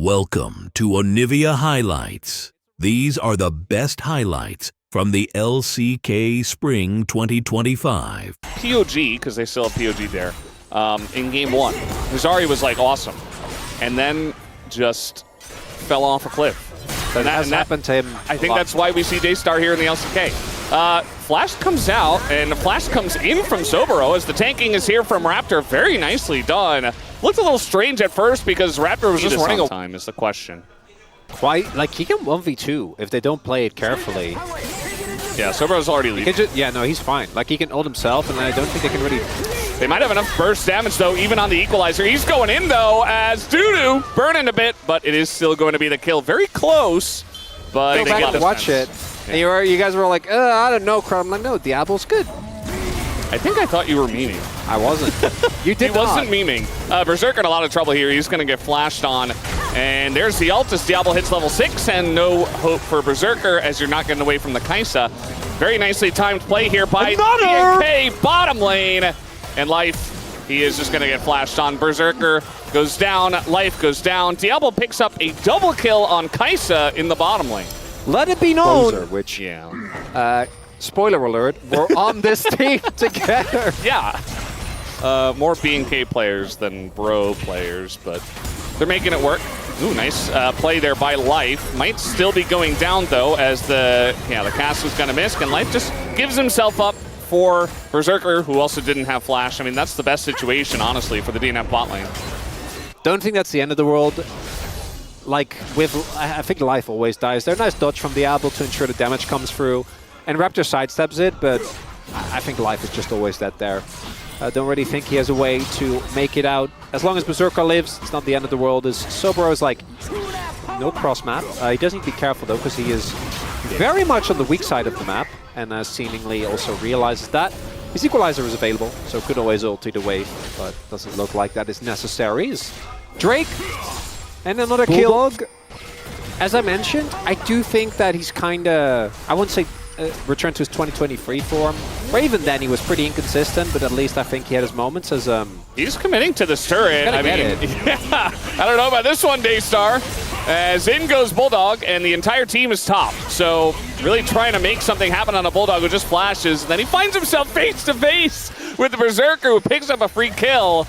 Welcome to Onivia Highlights. These are the best highlights from the LCK Spring 2025. POG, because they still have POG there, in game one. Huzari was like awesome, and then just fell off a cliff. And that happened to him. I think that's why we see Daystar here in the LCK. Flash comes out, and the Flash comes in from Sobero as the tanking is here from Raptor. Very nicely done. Looked a little strange at first because Raptor was just running on time is the question. Quite, like, he can 1v2 if they don't play it carefully. Yeah, Sobero's already leading. Yeah, no, he's fine. Like, he can ult himself, and I don't think they can really... They might have enough burst damage, though, even on the equalizer. He's going in, though, as Dudu burning a bit, but it is still going to be the kill. Very close, but Go back and watch it. Yeah. And you guys were like, I don't know, Crowd. I'm like, no, Diablo's good. I think I thought you were memeing. I wasn't. You did He wasn't memeing. Berserker in a lot of trouble here. He's going to get flashed on. And there's the ult as Diablo hits level 6, and no hope for Berserker as you're not getting away from the Kaisa. Very nicely timed play here by BNK, bottom lane. And Life, he is just going to get flashed on. Berserker goes down, Life goes down. Diablo picks up a double kill on Kaisa in the bottom lane. Let it be known. Which, yeah. Spoiler alert, we're on this team together. Yeah. More BNK players than Bro players, but they're making it work. Ooh, nice play there by Life. Might still be going down, though, as the cast was going to miss, and Life just gives himself up for Berserker, who also didn't have Flash. I mean, that's the best situation, honestly, for the DNF bot lane. Don't think that's the end of the world. Like, I think Life always dies. They're a nice dodge from Diablo to ensure the damage comes through. And Raptor sidesteps it, but I think Life is just always dead there. I don't really think he has a way to make it out. As long as Berserker lives, it's not the end of the world. As Sobero is like, no cross map. He does need to be careful, though, because he is very much on the weak side of the map, and seemingly also realizes that. His equalizer is available, so could always ult either way, but doesn't look like that is necessary. Drake, and another kill. As I mentioned, I do think that he's kind of, I wouldn't say returned to his 2023 form, where even then he was pretty inconsistent, but at least I think he had his moments as... He's committing to this turret. I mean, yeah, I don't know about this one, Daystar. As in goes Bulldog, and the entire team is top. So really trying to make something happen on a Bulldog who just flashes, and then he finds himself face-to-face with the Berserker, who picks up a free kill.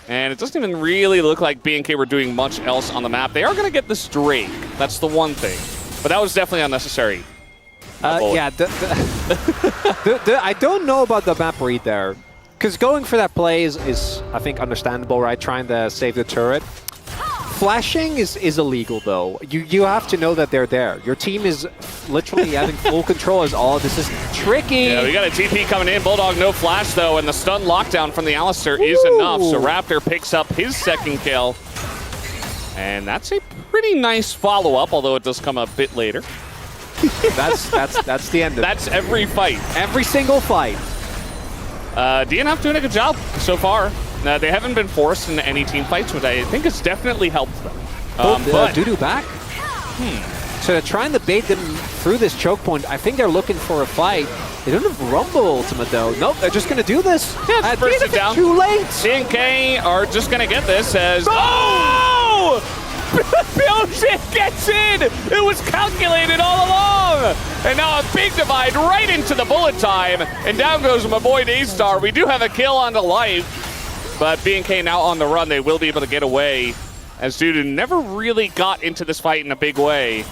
And it doesn't even really look like BNK were doing much else on the map. They are going to get this Drake. That's the one thing. But that was definitely unnecessary. Yeah, I don't know about the map read there. Because going for that play is, I think, understandable, right? Trying to save the turret. Flashing is illegal, though. You have to know that they're there. Your team is literally having full control as all. This is tricky. Yeah, we got a TP coming in. Bulldog, no flash, though, and the stun lockdown from the Alistair is enough. So Raptor picks up his second kill. And that's a pretty nice follow-up, although it does come a bit later. That's the end of it. That's every fight. Every single fight. DNF doing a good job so far. They haven't been forced into any team fights, which I think has definitally helped them. But Dudu back? So they're trying to bait them through this choke point. I think they're looking for a fight. They don't have Rumble ultimate, though. Nope, they're just going to do this. Yeah, burst it down. Too late. BNK are just going to get this as... Oh! BFX gets in! It was calculated all along! And now a big divide right into the bullet time. And down goes my boy Daystar. We do have a kill on the Life. But BNK now on the run. They will be able to get away. As Dudu never really got into this fight in a big way.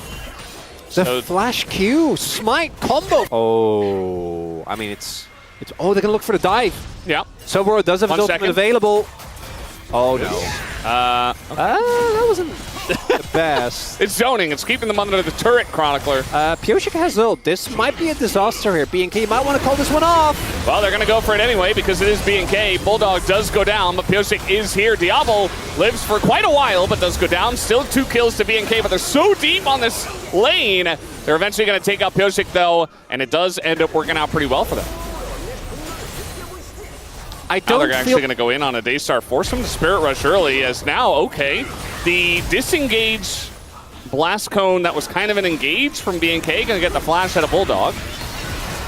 The flash Q, smite combo. Oh, I mean, it's oh, they're going to look for the dive. Yeah. Sobero does have his ultimate available. Oh, no. That wasn't the best. It's zoning. It's keeping them under the turret, Chronicler. Pioshik has ult. This might be a disaster here. BNK might want to call this one off. Well, they're going to go for it anyway because it is BNK. Bulldog does go down, but Pioshik is here. Diablo lives for quite a while, but does go down. Still 2 kills to BNK, but they're so deep on this lane. They're eventually going to take out Pioshik, though, and it does end up working out pretty well for them. Now they're actually going to go in on a Daystar, force him to Spirit Rush early, as now, okay, the disengage blast cone that was kind of an engage from BNK, going to get the flash out of Bulldog.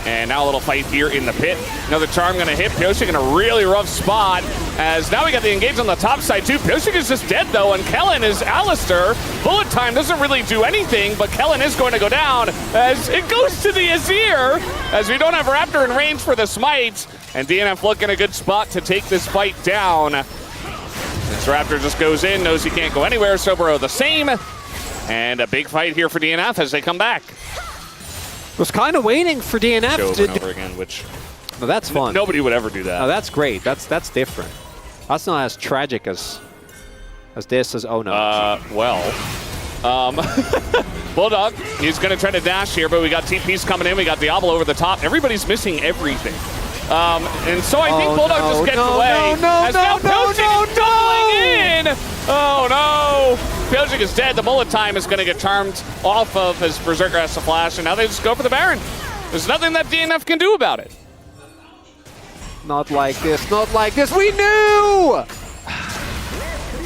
And now a little fight here in the pit. Another charm going to hit Pioshik in a really rough spot. As now we got the engage on the top side too. BFX is just dead though, and Kellen is Alistair. Bullet time doesn't really do anything, but Kellen is going to go down as it goes to the Azir, as we don't have Raptor in range for the smite, and DNF looking a good spot to take this fight down. As Raptor just goes in, knows he can't go anywhere. Soboro the same, and a big fight here for DNF as they come back. Was kind of waiting for DNF Over and over again, which no, that's fun. Nobody would ever do that. No, that's great. That's different. That's not as tragic as this as oh no. Bulldog, he's going to try to dash here, but we got TPs coming in. We got Diablo over the top. Everybody's missing everything. And so I think Bulldog just gets away. Now BFX is doubling in. Oh no. BFX is dead. The bullet time is going to get charmed off of his Berserker has to flash, and now they just go for the Baron. There's nothing that DNF can do about it. Not like this, not like this. We knew!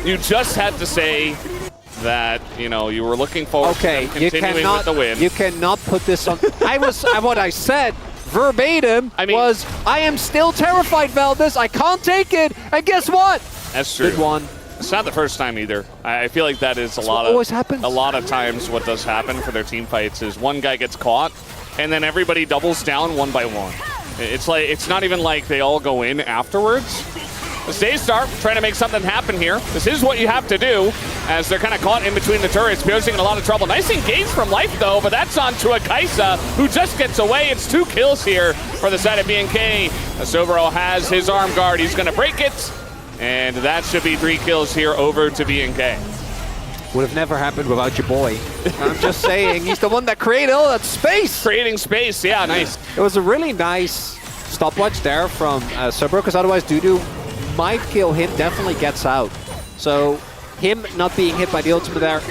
You just had to say that, you know, you were looking forward to them continuing with the win. You cannot put this on. What I said verbatim was, I am still terrified, Valdez. I can't take it. And guess what? That's true. Good one. It's not the first time either. I feel like that is a lot of times what does happen for their team fights is one guy gets caught and then everybody doubles down one by one. It's like, it's not even like they all go in afterwards. It's Daystar trying to make something happen here. This is what you have to do as they're kind of caught in between the turrets. BFX in a lot of trouble. Nice engage from Life though, but that's onto a Kaisa who just gets away. It's 2 kills here for the side of BNK. Soboro has his arm guard. He's going to break it, and that should be 3 kills here over to BNK. Would have never happened without your boy. I'm just saying, he's the one that created all that space. Creating space, yeah, nice. It was a really nice stopwatch there from Soboro, because otherwise Dudu might kill him, definitely gets out. So him not being hit by the ultimate there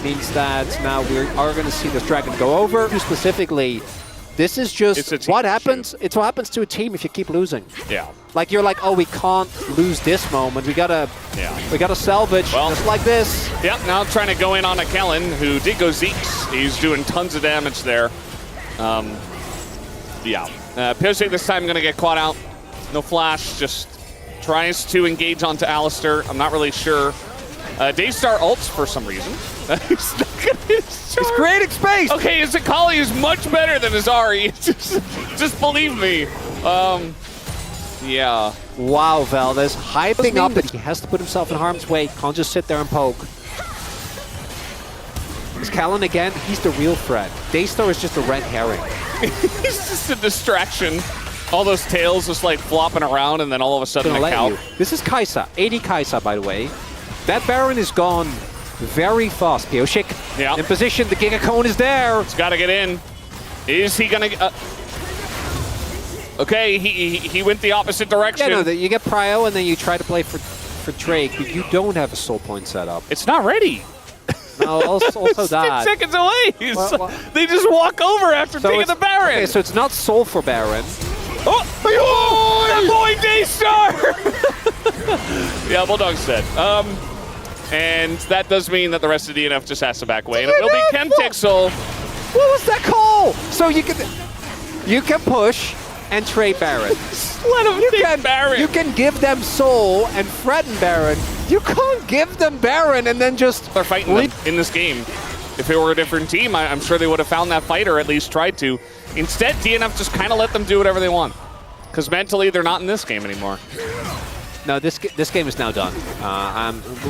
means that now we are going to see this dragon go over. Specifically, this is just what happens. It's what happens to a team if you keep losing. Yeah. Like you're like, oh, we can't lose this moment. We gotta salvage just like this. Yep. Now trying to go in on a Kellen who did go Zeeks. He's doing tons of damage there. BFX this time going to get caught out. No flash. Just tries to engage onto Alistair. I'm not really sure. Daystar ults for some reason. He's creating space. Okay, his Akali is much better than his Ahri. just believe me. Yeah. Wow, Valdez hyping up that he has to put himself in harm's way. Can't just sit there and poke. Is Kellen again? He's the real threat. Daystar is just a red herring. He's just a distraction. All those tails just like flopping around, and then all of a sudden a cow. This is Kaisa. 80 Kaisa, by the way. That Baron is gone very fast. BFX in position. The Giga Cone is there. He's got to get in. Is he going to... Okay, he went the opposite direction. Yeah, no, you get Prio and then you try to play for Drake, but you don't have a soul point set up. It's not ready. No, also that. 10 seconds away. They just walk over after taking the Baron. Okay, so it's not soul for Baron. Oh, that boy Daystar! Yeah, Bulldog's dead. And that does mean that the rest of DNF just has to back away, and it will be Chemtixel. What was that call? So you can push and trade Baron. Let him take Baron. You can give them soul and threaten Baron. You can't give them Baron and then just... They're fighting them in this game. If it were a different team, I'm sure they would have found that fight or at least tried to. Instead, DNF just kind of let them do whatever they want. Because mentally, they're not in this game anymore. No, this game is now done.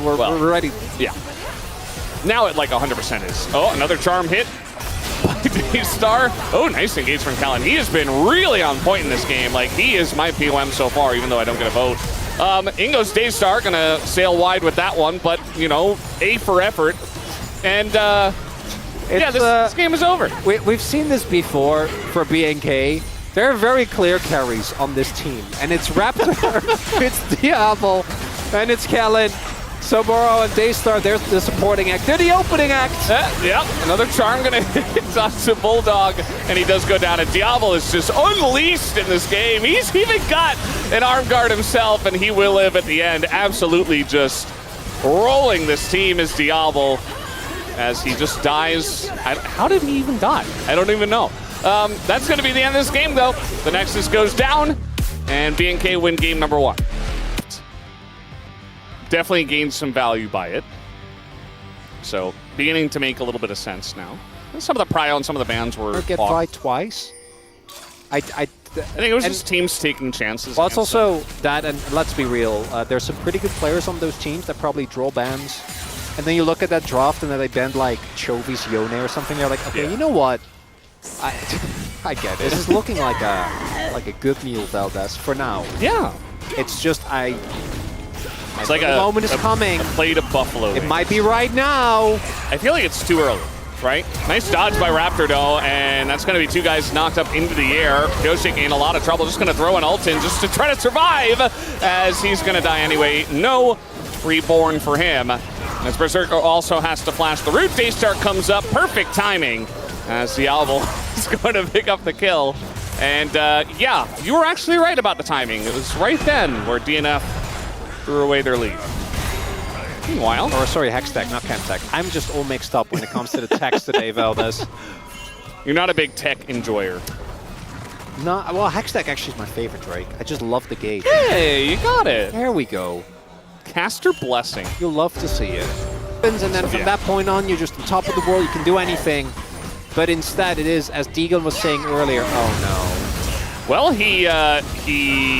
We're ready. Yeah. Now it like 100% is. Oh, another charm hit by Daystar. Oh, nice engage from Kellen. He has been really on point in this game. Like, he is my POM so far, even though I don't get a vote. Ingo's Daystar gonna sail wide with that one, but, you know, A for effort. And, yeah, this game is over. We've seen this before for BNK. There are very clear carries on this team, and it's Raptor, it's Diablo, and it's Kellen. Soboro and Daystar, they're the supporting act. They're the opening act. Yep, another charm gonna hit onto Bulldog, and he does go down. And Diablo is just unleashed in this game. He's even got an arm guard himself, and he will live at the end. Absolutely just rolling this team is Diablo as he just dies. How did he even die? I don't even know. That's going to be the end of this game, though. The Nexus goes down, and BNK win game number 1. definitely gained some value by it. So beginning to make a little bit of sense now. And some of the prio and some of the bans were Get off. by twice. I think it was just teams taking chances. Well, it's also that, and let's be real, there's some pretty good players on those teams that probably draw bans. And then you look at that draft and then they banned like Chovy's Yone or something. You're like, okay, you know what? I get it. This is looking like a good meal, Valdez, for now. Yeah. It's just it's like the moment is coming. A plate of buffalo wings. It might be right now. I feel like it's too early, right? Nice dodge by Raptor, though, and that's going to be two guys knocked up into the air. Joshik in a lot of trouble, just going to throw an ult in just to try to survive, as he's going to die anyway. No reborn for him. As Berserker also has to flash the root. Daystar comes up, perfect timing, as Diablo is going to pick up the kill. And yeah, you were actually right about the timing. It was right then where DNF threw away their lead. Meanwhile, or sorry, Hextech, not Chemtech. I'm just all mixed up when it comes to the text today, Valdez. You're not a big tech enjoyer. No, well, Hextech actually is my favorite, Drake. I just love the gate. Hey, you got it. There we go. Caster Blessing. You'll love to see it. And then from that point on, you're just on top of the world. You can do anything. But instead, it is, as Deegan was saying earlier, oh no. Well, he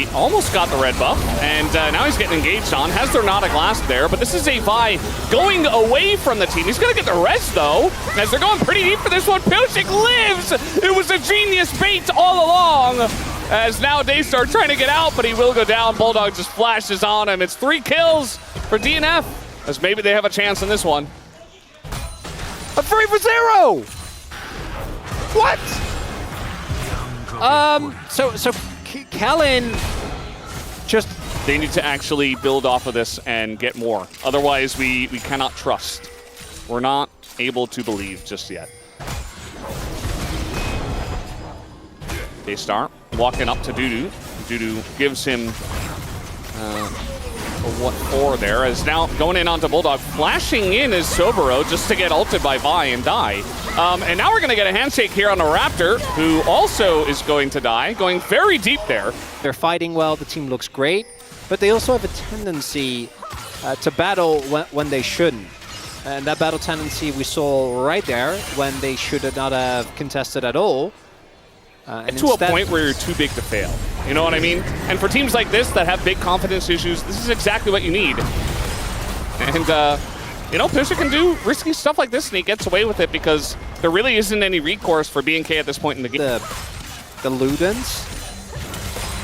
almost got the red buff, and now he's getting engaged on. Has there not a glass there, but this is a Vi going away from the team. He's going to get the res, though, as they're going pretty deep for this one. Pilchik lives! It was a genius bait all along, as now Daystar trying to get out, but he will go down. Bulldog just flashes on him. It's 3 kills for DNF, as maybe they have a chance in this one. A 3 for 0! What? So Kellen just... They need to actually build off of this and get more. Otherwise, we cannot trust. We're not able to believe just yet. Daystar walking up to Dudu. Dudu gives him a what for there, as now going in onto Bulldog. Flashing in is Sobero just to get ulted by Vi and die. And now we're going to get a handshake here on a Raptor, who also is going to die, going very deep there. They're fighting well, the team looks great, but they also have a tendency to battle when they shouldn't. And that battle tendency we saw right there when they should not have contested at all. And to a point where you're too big to fail. You know what I mean? And for teams like this that have big confidence issues, this is exactly what you need. And, you know, Pusha can do risky stuff like this, and he gets away with it because there really isn't any recourse for BNK at this point in the game. The Ludens,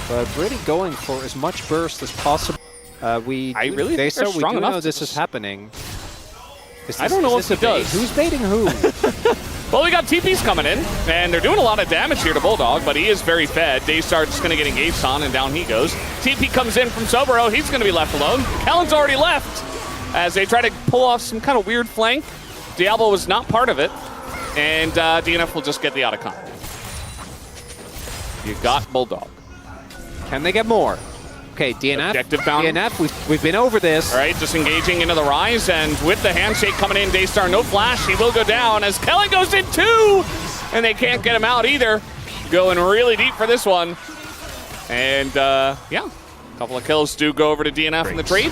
but really going for as much burst as possible. I really think they're strong enough. Know this is happening. I don't know if it does. Who's baiting who? Well, we got TPs coming in, and they're doing a lot of damage here to Bulldog, but he is very fed. Daystar just going to get engaged on, and down he goes. TP comes in from Sobero. He's going to be left alone. Kellen's already left as they try to pull off some kind of weird flank. Diablo was not part of it, and DNF will just get the outcome. You got Bulldog. Can they get more? Okay, DNF. Objective found. DNF, we've been over this. All right, just engaging into the rise, and with the handshake coming in, Daystar, no flash. He will go down as Kellen goes in too, and they can't get him out either. Going really deep for this one. And, yeah, a couple of kills do go over to DNF in the trade.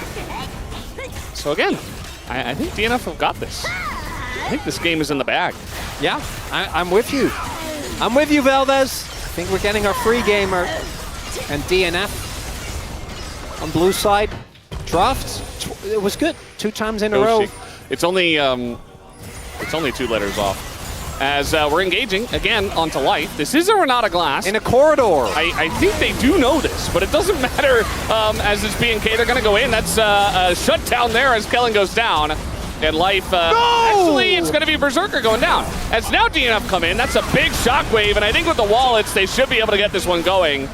So again, I think DNF have got this. I think this game is in the bag. Yeah, I'm with you. I'm with you, Valdez. I think we're getting our free gamer. And DNF on blue side, drafts. It was good 2 times in a row. It's only 2 letters off. As we're engaging again onto life. This is a not a glass in a corridor. I think they do know this, but it doesn't matter. As it's BNK, they're going to go in. That's a shutdown there as Kellen goes down. And life, actually, it's going to be Berserker going down. As now DNF come in, that's a big shockwave, and I think with the wallets, they should be able to get this one going.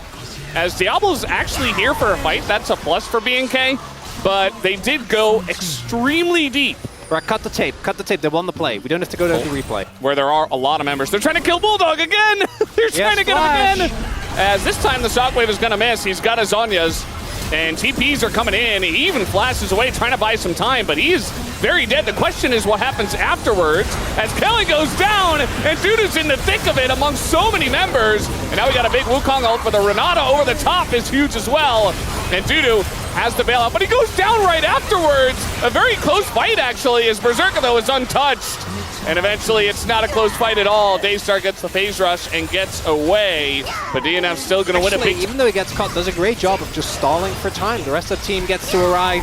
As Diablo's actually here for a fight, that's a plus for BNK, but they did go extremely deep. Right, cut the tape, they won the play. We don't have to go to the replay. Where there are a lot of members. They're trying to kill Bulldog again! They're trying to get him again! As this time the shockwave is going to miss. He's got his Zhonya's, and TPs are coming in. He even flashes away trying to buy some time, but he's very dead. The question is what happens afterwards as Kelly goes down, and Dudu's in the thick of it among so many members. And now we got a big Wukong ult, but the Renata over the top is huge as well. And Dudu has the bailout, but he goes down right afterwards. A very close fight, actually, as Berserker, though, is untouched. And eventually, it's not a close fight at all. Daystar gets the phase rush and gets away, but DNF's still going to win a big... Even though he gets caught, does a great job of just stalling for time. The rest of the team gets to arrive.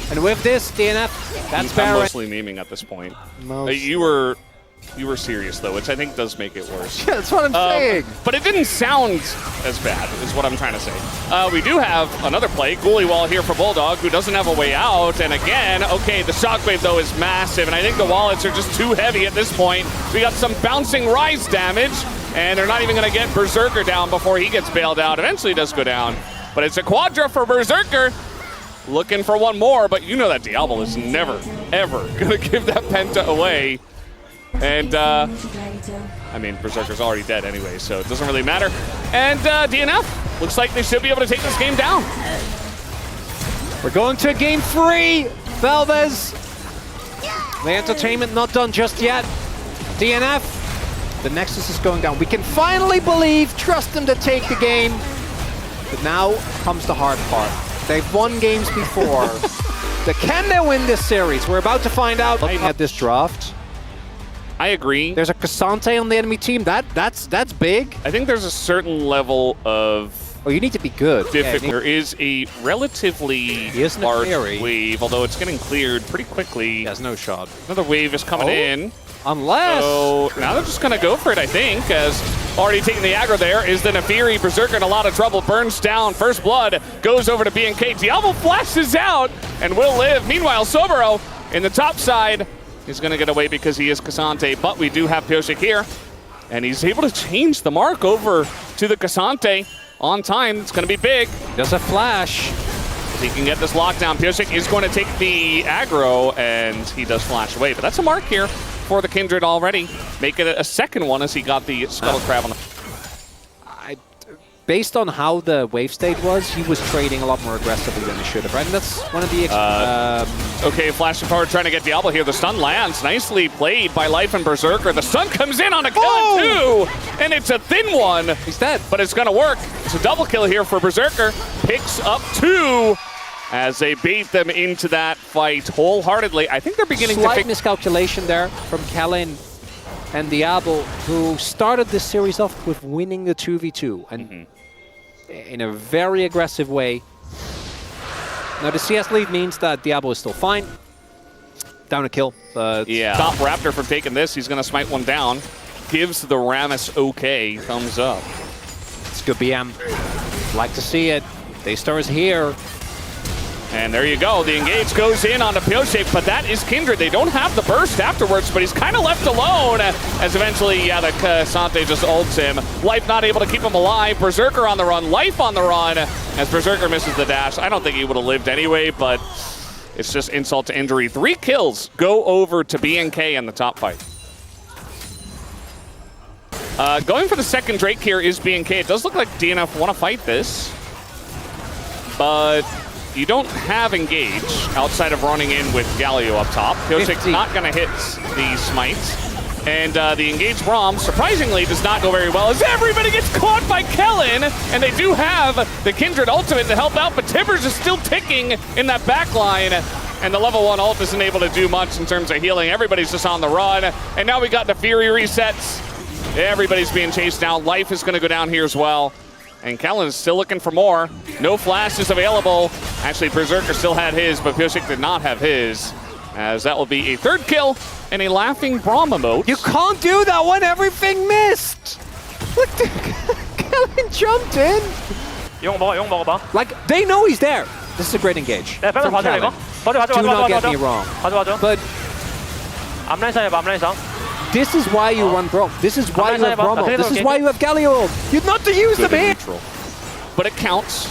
And with this, DNF, that's Baron. I'm mostly memeing at this point. You were serious, though, which I think does make it worse. Yeah, that's what I'm saying. But it didn't sound as bad, is what I'm trying to say. We do have another play, Ghoulie Wall here for Bulldog, who doesn't have a way out. And again, okay, the shockwave, though, is massive. And I think the wallets are just too heavy at this point. We got some bouncing rise damage, and they're not even going to get Berserker down before he gets bailed out. Eventually, he does go down. But it's a Quadra for Berserker. Looking for one more, but you know that Diablo is never, ever going to give that Penta away. And, I mean, Berserker's already dead anyway, so it doesn't really matter. And DNF looks like they should be able to take this game down. We're going to game 3. Valdes. The entertainment not done just yet. DNF. The Nexus is going down. We can finally trust them to take the game. But now comes the hard part. They've won games before. Can they win this series? We're about to find out. Looking at this draft. I agree. There's a Cassante on the enemy team. That's big. I think there's a certain level of... Oh, you need to be good. There is a relatively large wave, although it's getting cleared pretty quickly. He has no shot. Another wave is coming in. Unless... So now they're just going to go for it, I think, as already taking the aggro there is the Nefiri. Berserker in a lot of trouble, burns down. First blood goes over to BNK. Diablo flashes out and will live. Meanwhile, Sobero in the top side is going to get away because he is Cassante, but we do have Pyosik here, and he's able to change the mark over to the Cassante on time. It's going to be big. There's a flash. If he can get this lockdown, Pyosik is going to take the aggro, and he does flash away. But that's a mark here for the Kindred already. Make it a second one as he got the Scuttle Crab on the... Based on how the wave state was, he was trading a lot more aggressively than he should have, right? And that's one of the... okay, flashing forward, trying to get Diablo here. The stun lands. Nicely played by Life and Berserker. The stun comes in on a kill, too! And it's a thin one. He's dead. But it's going to work. It's a double kill here for Berserker. Picks up 2 as they bait them into that fight wholeheartedly. I think they're beginning to... Slight miscalculation there from Kellen and Diablo, who started this series off with winning the 2v2. And in a very aggressive way. Now the CS lead means that Diablo is still fine. Down a kill. Yeah. Stop Raptor from taking this. He's going to smite one down. Gives the Rammus okay. Thumbs up. It's good BM. Like to see it. Daystar is here. And there you go. The engage goes in on the Pyosik, but that is Kindred. They don't have the burst afterwards, but he's kind of left alone as eventually, the Cassante just ults him. Life not able to keep him alive. Berserker on the run. Life on the run as Berserker misses the dash. I don't think he would have lived anyway, but it's just insult to injury. 3 kills go over to BNK in the top fight. Going for the second Drake here is BNK. It does look like DNF want to fight this, but you don't have engage outside of running in with Galio up top. Pyosik's not going to hit the smites. And the engaged Braum, surprisingly, does not go very well as everybody gets caught by Kellen. And they do have the Kindred ultimate to help out, but Tibbers is still ticking in that back line. And the level 1 ult isn't able to do much in terms of healing. Everybody's just on the run. And now we got the Fury resets. Everybody's being chased down. Life is going to go down here as well. And Kellen is still looking for more. No flashes available. Actually, Berserker still had his, but Pyosik did not have his. As that will be a 3rd kill and a laughing Braum emote. You can't do that when everything missed! Look, Kellen jumped in! Like, they know he's there. This is a great engage. From Kellen. Do not get me wrong. But this is why you run Braum. This is why you have Braum. This is why you have Galio. You're not to use them here. But it counts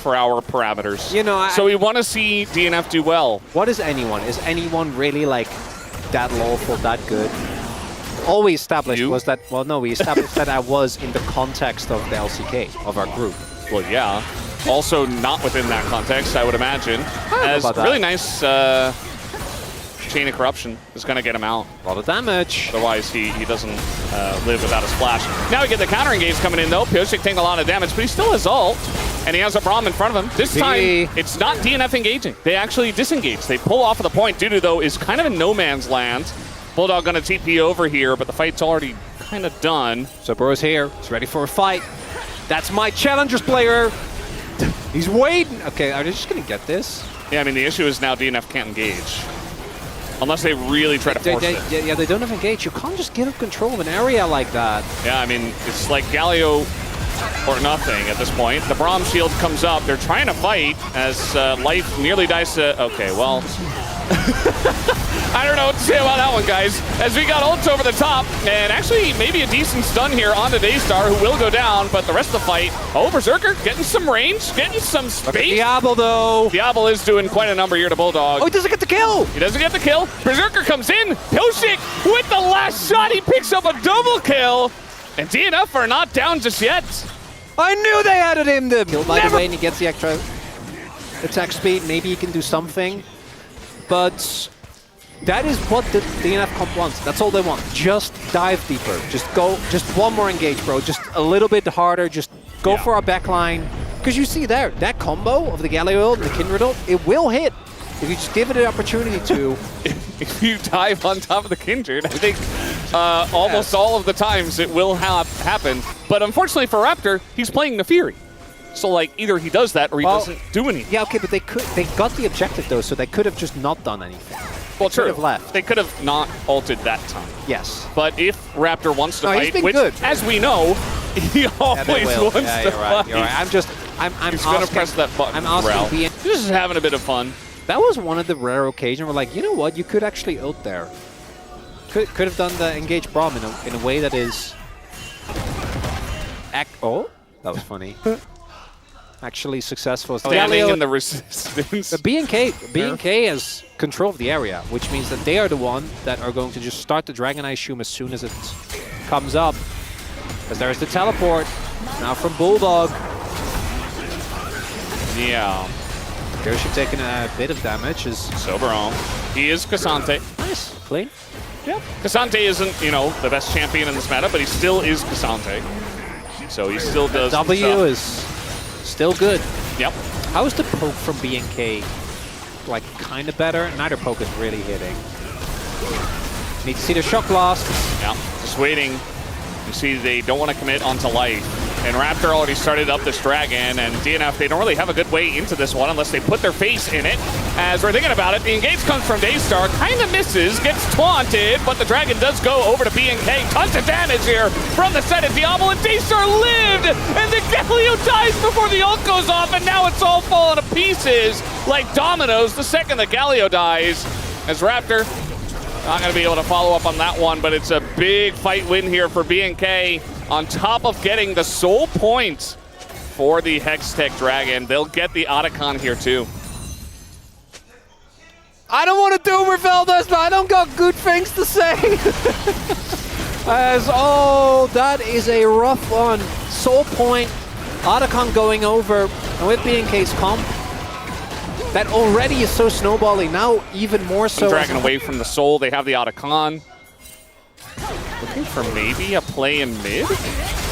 for our parameters. You know, so we want to see DNF do well. What is anyone? Is anyone really like that lawful, that good? All we established was that, well, no, we established that I was in the context of the LCK, of our group. Well, yeah. Also not within that context, I would imagine. As really nice Chain of Corruption is going to get him out. A lot of damage. Otherwise, he doesn't live without a splash. Now we get the counter engage coming in, though. Pyosik taking a lot of damage, but he still has ult. and he has a Braum in front of him. This time, it's not DNF engaging. They actually disengage. They pull off of the point. Dudu, though, is kind of in no man's land. Bulldog going to TP over here, but the fight's already kind of done. So Bro's here. He's ready for a fight. That's my challengers player. He's waiting. Okay, are they just going to get this? Yeah, I mean, the issue is now DNF can't engage. Unless they really try to force it. Yeah, they don't have engage. You can't just give up control of an area like that. Yeah, I mean, it's like Galio or nothing at this point. The Braum shield comes up. They're trying to fight as life nearly dies to... Okay, well... I don't know what to say about that one, guys. As we got ults over the top, and actually maybe a decent stun here onto Daystar, who will go down, but the rest of the fight... Oh, Berserker getting some range, getting some space. Diablo, though. Diablo is doing quite a number here to Bulldog. Oh, he doesn't get the kill. He doesn't get the kill. Berserker comes in. Pioshik with the last shot. He picks up a double kill. And DNF are not down just yet. I knew they added him the kill, by the way, and he gets the extra attack speed. Maybe he can do something. But that is what the DNF comp wants. That's all they want. Just dive deeper. Just go, just one more engage, bro. Just a little bit harder. Just go for our backline. Because you see there, that combo of the Galio ult and the Kindred ult, it will hit. If you just give it an opportunity to. If you dive on top of the Kindred, I think almost all of the times it will happen. But unfortunately for Raptor, he's playing the Fury. So, like, either he does that or he doesn't do anything. Yeah, okay, but they got the objective, though, so they could have just not done anything. Well, true. Left. They could have not ulted that time. Yes. But if Raptor wants to fight, which, good. as we know, he always wants to fight. You're right. I'm He's going to press that button. I'm asking He's just having a bit of fun. That was one of the rare occasions where, like, you know what? You could actually ult there. Could have done the engage Braum in a way that is... Oh, that was funny. Actually successful. Standing in the resistance. The BNK has control of the area, which means that they are the one that are going to just start the Dragon I assume as soon as it comes up. Because there's the teleport now from Bulldog. Yeah. Pioshik taking a bit of damage. Soberon. He is Cassante. Nice. Clean. Yeah. Cassante isn't, you know, the best champion in this meta, but he still is Cassante. So he still does W is still good. Yep. How is the poke from BNK? Like, kind of better? Neither poke is really hitting. Need to see the shock blast. Yeah, just waiting. You see they don't want to commit onto life. And Raptor already started up this dragon, and DNF, they don't really have a good way into this one unless they put their face in it. As we're thinking about it, the engage comes from Daystar, kind of misses, gets taunted, but the dragon does go over to BNK. Tons of damage here from the side of Diablo, and Daystar lived! And the Galio dies before the ult goes off, and now it's all falling to pieces like dominoes the second the Galio dies. As Raptor, not going to be able to follow up on that one, but it's a big fight win here for BNK. On top of getting the soul point for the Hextech Dragon, they'll get the Otacon here too. I don't want to doomer Veldas, but I don't got good things to say. Oh, that is a rough one. Soul point, Otacon going over, and with BNK's comp, that already is so snowballing. Now even more so. Dragon away from the soul, they have the Otacon. Looking for maybe a play in mid.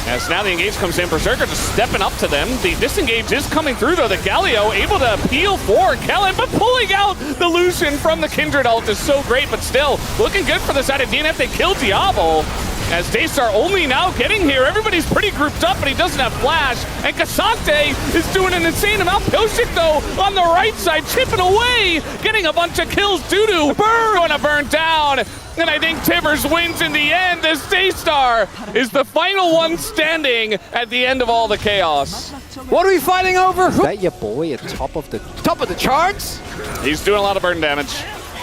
As now the engage comes in, Berserker just stepping up to them. The disengage is coming through though. The Galio able to peel for Kellen, but pulling out the Lucian from the Kindred ult is so great, but still looking good for the side of DNF. They kill Diablo. As Daystar only now getting here. Everybody's pretty grouped up, but he doesn't have flash. And Cassante is doing an insane amount. Pioshik, though, on the right side, chipping away, getting a bunch of kills. Dudu going to burn down. And I think Tibbers wins in the end as Daystar is the final one standing at the end of all the chaos. What are we fighting over? Is that your boy at top of the charts? He's doing a lot of burn damage.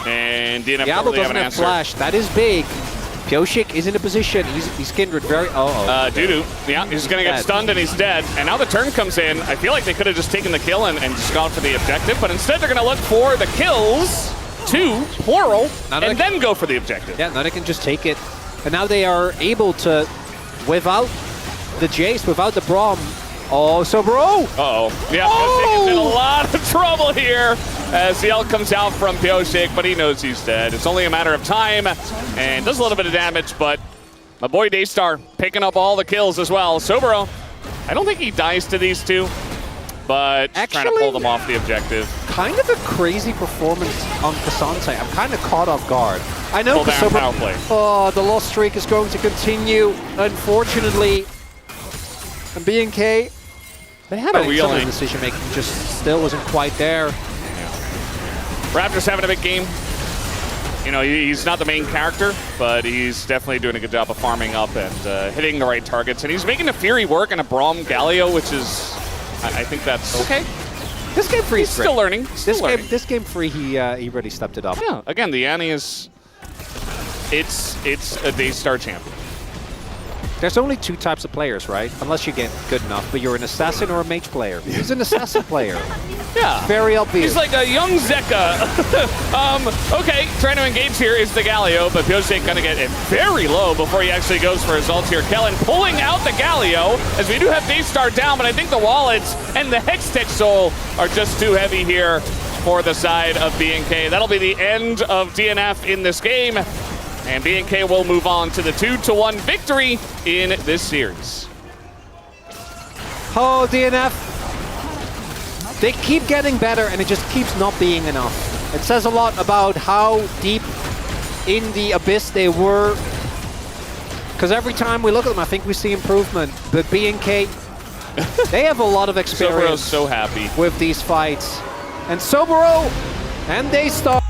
And DNF Diablo doesn't have flash. That is big. Pioshik is in a position. He's Kindred very... Dudu, yeah, he's going to get stunned and he's dead. And now the turn comes in. I feel like they could have just taken the kill and just gone for the objective, but instead they're going to look for the kills, two, plural, and then go for the objective. Yeah, now they can just take it. And now they are able to, without the Jace, without the Braum. Oh, so bro! Uh-oh. Yeah, Pioshik is in a lot of trouble here as the ult comes out from Pioshik, but he knows he's dead. It's only a matter of time, and does a little bit of damage, but my boy Daystar picking up all the kills as well. Sobero, I don't think he dies to these two, but just trying to pull them off the objective. Kind of a crazy performance on Cassante. I'm kind of caught off guard. I know Pull down power play. Oh, the lost streak is going to continue, unfortunately. And BNK, they had some of the decision making, just still wasn't quite there. Raptors having a big game. You know, he's not the main character, but he's definitely doing a good job of farming up and hitting the right targets. And he's making the Fury work in a Braum Galio, which is, I think that's okay. This game free, he's still learning. This game free, he really stepped it up. Yeah. Again, the Annie is, it's a Daystar champion. There's only two types of players, right? Unless you get good enough, but you're an assassin or a mage player. He's an assassin player. Yeah. Very obvious. He's like a young Zeka. Okay, trying to engage here is the Galio, but Piojek gonna get it very low before he actually goes for his ult here. Kellen pulling out the Galio, as we do have Daystar down, but I think the wallets and the Hextech Soul are just too heavy here for the side of BNK. That'll be the end of DNF in this game. And BNK will move on to the 2-1 victory in this series. Oh, DNF. They keep getting better, and it just keeps not being enough. It says a lot about how deep in the abyss they were. Because every time we look at them, I think we see improvement. But BNK, they have a lot of experience Sobero's so happy with these fights. And Sobero and Daystar